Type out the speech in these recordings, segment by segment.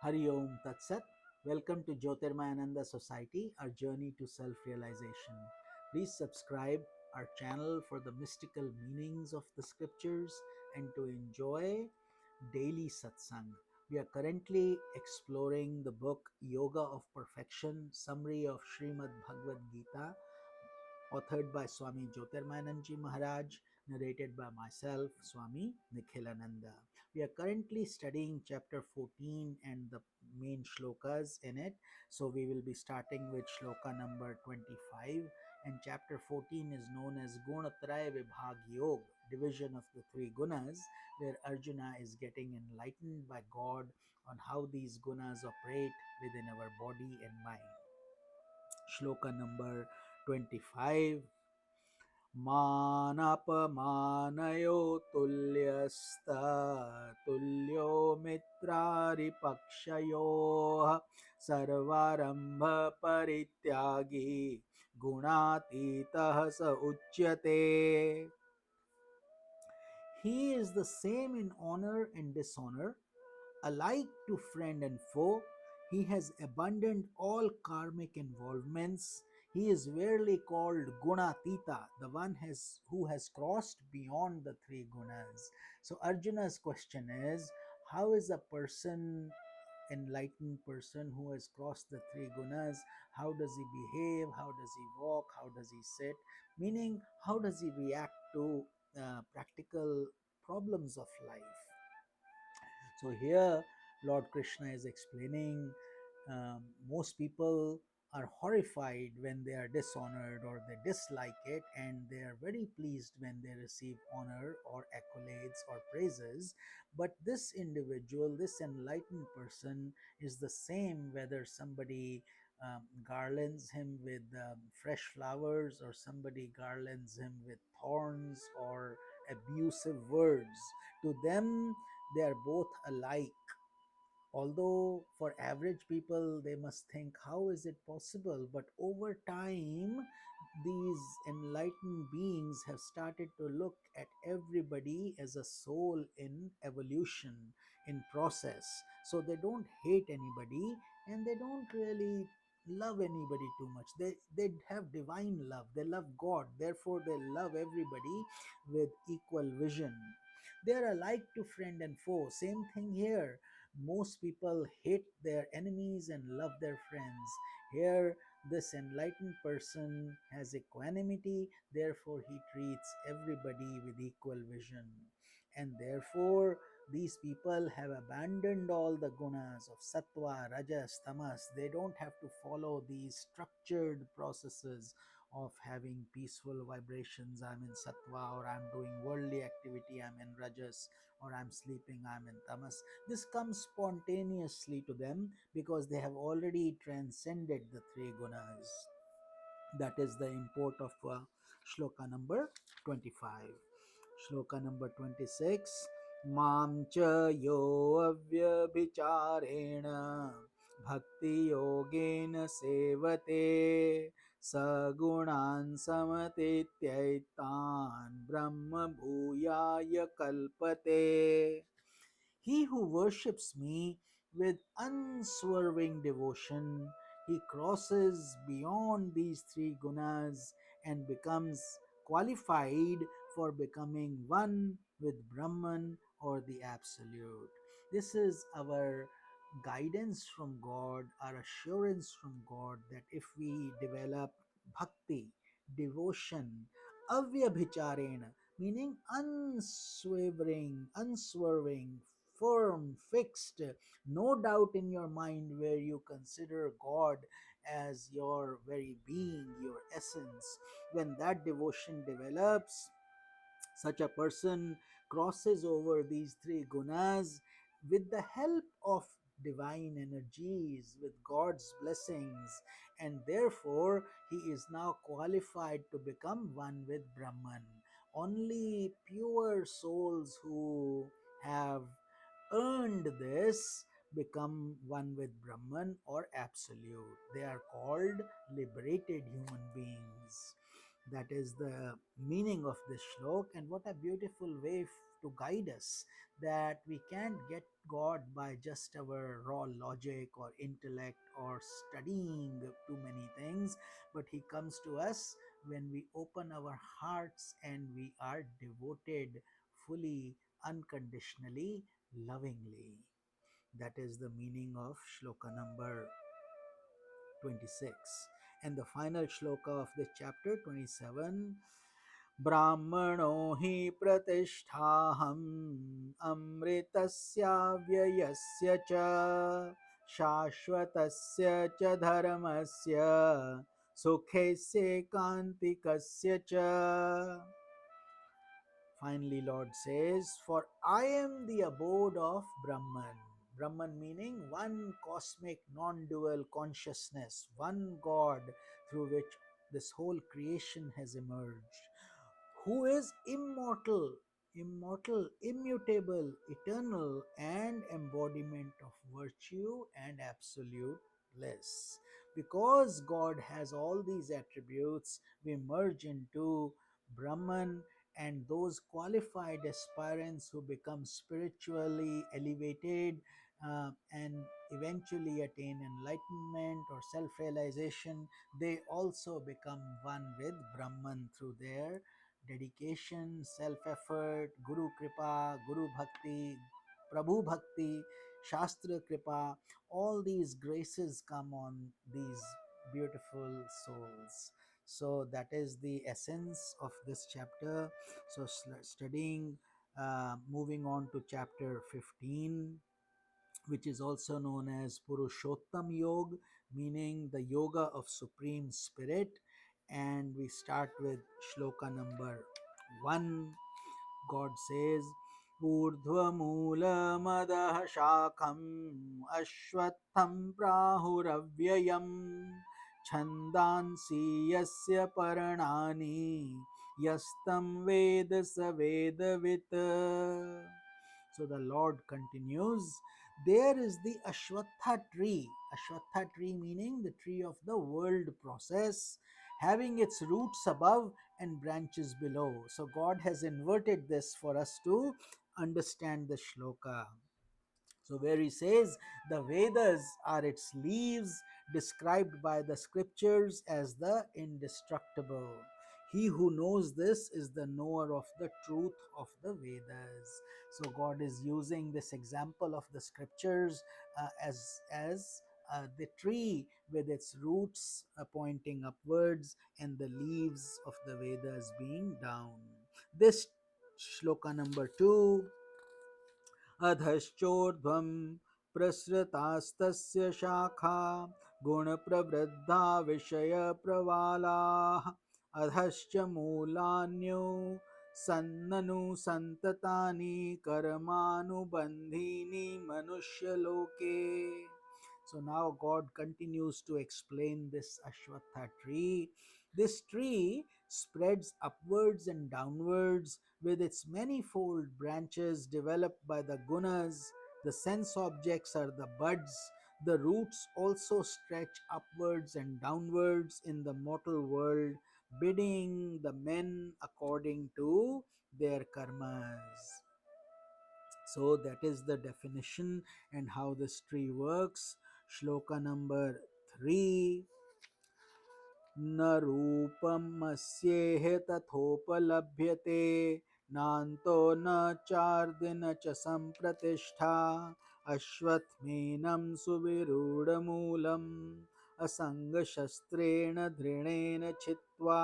Hari Om Tat Sat. Welcome to Jyotirmayananda Society, our journey to self-realization. Please subscribe our channel for the mystical meanings of the scriptures and to enjoy daily satsang. We are currently exploring the book Yoga of Perfection, summary of Srimad Bhagavad Gita, authored by Swami Jyotirmayananda Maharaj, narrated by myself, Swami Nikhilananda. We are currently studying chapter 14 and the main shlokas in it. So we will be starting with shloka number 25, and chapter 14 is known as Gunatraya Vibhag Yog, division of the three gunas, where Arjuna is getting enlightened by God on how these gunas operate within our body and mind. Shloka number 25. मानापमानयो तुल्यस्ता तुल्यो मित्रारिपक्षयोः सर्वारम्भ परित्यागी गुणातीतः स उच्यते. He is the same in honor and dishonor, alike to friend and foe. He has abandoned all karmic involvements. He is rarely called Gunatita, the one who has crossed beyond the three gunas. So Arjuna's question is, how is a person, enlightened person who has crossed the three gunas, how does he behave, how does he walk, how does he sit? Meaning, how does he react to practical problems of life? So here Lord Krishna is explaining, most people are horrified when they are dishonored or they dislike it, and they are very pleased when they receive honor or accolades or praises. But this individual, this enlightened person, is the same whether somebody garlands him with fresh flowers or somebody garlands him with thorns or abusive words. To them, they are both alike. Although for average people they must think, how is it possible? But over time, these enlightened beings have started to look at everybody as a soul in evolution, in process. So they don't hate anybody and they don't really love anybody too much. They have divine love, they love God, therefore they love everybody with equal vision. They are alike to friend and foe. Same thing here. Most people hate their enemies and love their friends. Here, this enlightened person has equanimity, therefore, he treats everybody with equal vision. And therefore, these people have abandoned all the gunas of sattva, rajas, tamas. They don't have to follow these structured processes of having peaceful vibrations. I'm in sattva, or I'm doing worldly activity, I'm in rajas, or I'm sleeping, I'm in tamas. This comes spontaneously to them because they have already transcended the three gunas. That is the import of shloka number 25. Shloka number 26. Mam cha yo avyabhicharena bhakti yogena sevate sagunan samatityaitan brahma bhuyaya kalpate. He who worships me with unswerving devotion, he crosses beyond these three gunas and becomes qualified for becoming one with Brahman or the Absolute. This is our guidance from God, our assurance from God that if we develop bhakti, devotion, avyabhicharena, meaning unswerving, firm, fixed, no doubt in your mind, where you consider God as your very being, your essence. When that devotion develops, such a person crosses over these three gunas with the help of divine energies, with God's blessings, and therefore he is now qualified to become one with Brahman. Only pure souls who have earned this become one with Brahman or Absolute. They are called liberated human beings. That is the meaning of this shlok, and what a beautiful way to guide us that we can't get God by just our raw logic or intellect or studying too many things, but He comes to us when we open our hearts and we are devoted fully, unconditionally, lovingly. That is the meaning of shloka number 26. And the final shloka of the chapter 27, Brahmano hi pratisthaham amritasya vyayasya cha shashvatasya cha dharmasya sukhesya kantikasya cha. Finally, Lord says, for I am the abode of Brahman. Brahman meaning one cosmic non-dual consciousness, one God through which this whole creation has emerged, who is immortal, immutable, eternal, and embodiment of virtue and absolute bliss. Because God has all these attributes, we merge into Brahman, and those qualified aspirants who become spiritually elevated and eventually attain enlightenment or self realization, they also become one with Brahman through their dedication, self effort, Guru Kripa, Guru Bhakti, Prabhu Bhakti, Shastra Kripa. All these graces come on these beautiful souls. So, that is the essence of this chapter. So, studying, moving on to chapter 15, which is also known as Purushottam Yoga, meaning the yoga of Supreme Spirit. And we start with shloka number 1. God says, Urdhvamoolamadaha shakham ashwatham prahuravyayam छन्दांसि यस्य पर्णानि यस्तं वेद स वेदवित्. So the Lord continues, there is the Ashwatha tree. Ashwatha tree meaning the tree of the world process, having its roots above and branches below. So God has inverted this for us to understand the shloka. So, where he says the Vedas are its leaves, described by the scriptures as the indestructible. He who knows this is the knower of the truth of the Vedas. So, God is using this example of the scriptures as the tree with its roots pointing upwards and the leaves of the Vedas being down. This shloka number 2, अधश्चोर्ध्वं प्रसृतास्तस्य शाखा गुणप्रवृद्धा विषयप्रवालाः अधश्च मूलान्यो सन्ननु सन्ततानि कर्मानुबन्धीनि मनुष्यलोके. So now God continues to explain this Ashwatha tree. This tree spreads upwards and downwards with its manifold branches developed by the gunas. The sense objects are the buds. The roots also stretch upwards and downwards in the mortal world, bidding the men according to their karmas. So that is the definition and how this tree works. Shloka number 3. न रूपमस्येह तथोपलभ्यते नान्तो न चार्दिन च सम्प्रतिष्ठा अश्वत्थमेनं सुविरूढमूलम् असङ्गशस्त्रेण दृढेन छित्त्वा.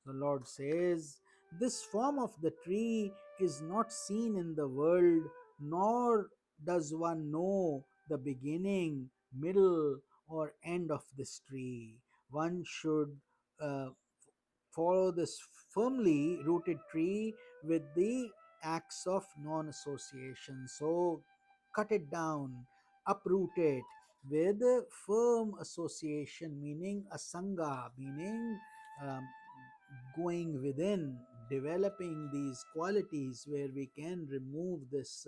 The Lord says, this form of the tree is not seen in the world, nor does one know the beginning, middle, or end of this tree. One should uh, follow this firmly rooted tree with the acts of non association. So, cut it down, uproot it with firm association, meaning asanga, meaning um, going within, developing these qualities where we can remove this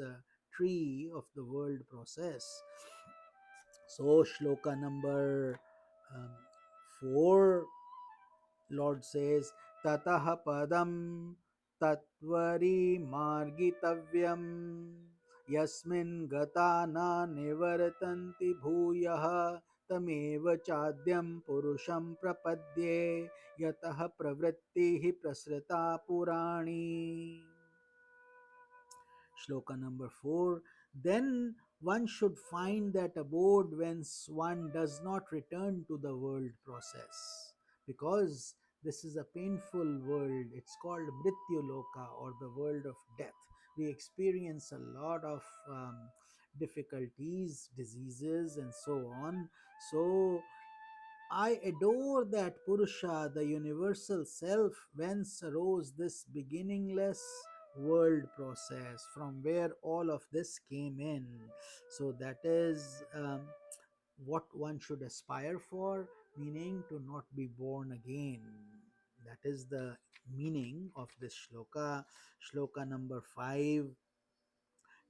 tree of the world process. So, shloka number 4, Lord says, Tatah padam tatvari margitavyam यस्मिन् गता न निवर्तन्ति भूयः तमेव चाद्यं पुरुषं प्रपद्ये यतः प्रवृत्तिः प्रसृता पुराणी. Shloka number 4. Then one should find that abode whence one does not return to the world process. Because this is a painful world. It's called Mrityu Loka, or the world of death. We experience a lot of difficulties, diseases, and so on. So I adore that Purusha, the universal self, whence arose this beginningless world process, from where all of this came in. So that is what one should aspire for, meaning to not be born again. That is the meaning of this shloka. Shloka number 5.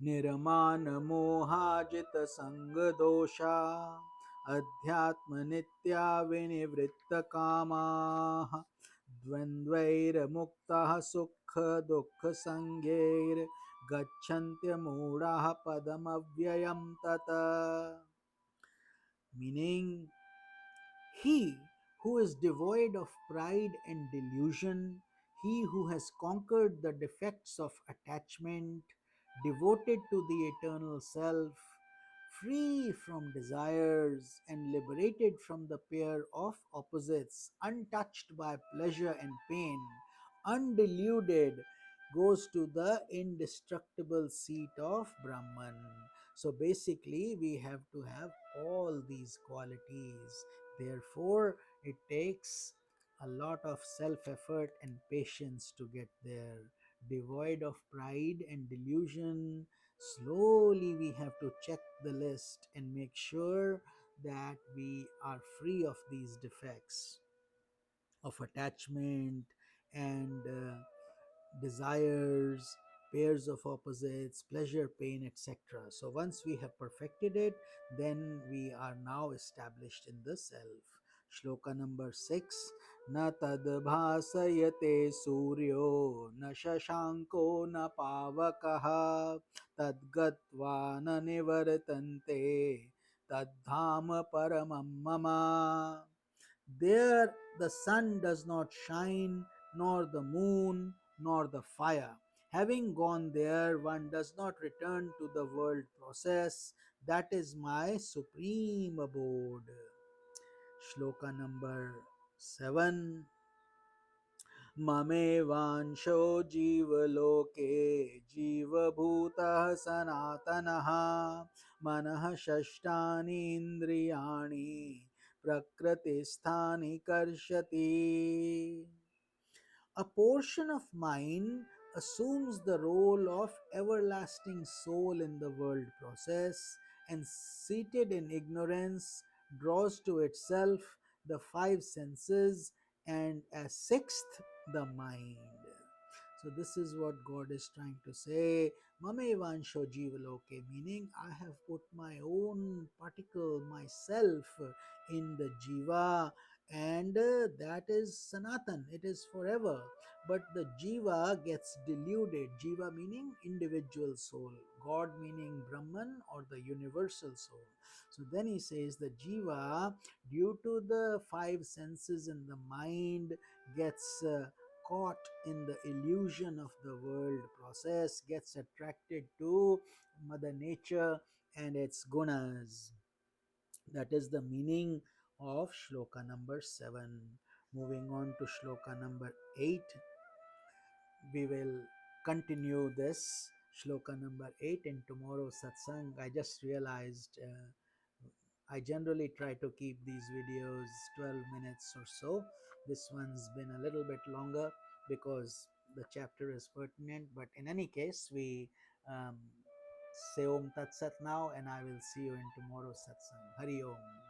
निर्मानमोहाजितसङ्गदोषा अध्यात्मनित्या विनिवृत्तकामाः द्वन्द्वैर्मुक्ताः सुखदुःखसंज्ञैर्गच्छन्त्यमूढाः पदमव्ययं तत्. Meaning, he who is devoid of pride and delusion, he who has conquered the defects of attachment, devoted to the eternal self, free from desires, and liberated from the pair of opposites, untouched by pleasure and pain, undeluded, goes to the indestructible seat of Brahman. So basically, we have to have all these qualities. Therefore, it takes a lot of self effort and patience to get there. Devoid of pride and delusion, slowly we have to check the list and make sure that we are free of these defects of attachment and desires, pairs of opposites, pleasure, pain, etc. So once we have perfected it, then we are now established in the self. Shloka number 6. Na tad bhasayate suryo na shashanko na pavakaha tad gatva na nivartante tad dhama paramam mama. There the sun does not shine, nor the moon, nor the fire. Having gone there, one does not return to the world process. That is my supreme abode. Shloka number 7. ममेवांशो जीवलोके जीवभूतः सनातनः मनः षष्ठानि इन्द्रियाणि प्रकृतिस्थानि कर्षति. A portion of mine assumes the role of everlasting soul in the world process, and seated in ignorance draws to itself the five senses, and a sixth, the mind. So this is what God is trying to say. Mame vansho jivaloke, meaning I have put my own particle, myself, in the jiva, and that is sanatan, it is forever. But the jiva gets deluded. Jiva meaning individual soul, God meaning Brahman or the universal soul. So then he says the jiva, due to the five senses in the mind, gets caught in the illusion of the world process, gets attracted to Mother Nature and its gunas. That is the meaning of shloka number 7. Moving on to shloka number 8, we will continue this shloka number 8 in tomorrow's satsang. I just realized I generally try to keep these videos 12 minutes or so. This one's been a little bit longer because the chapter is pertinent, but in any case, we say Om Tat Sat now, and I will see you in tomorrow's satsang. Hari Om.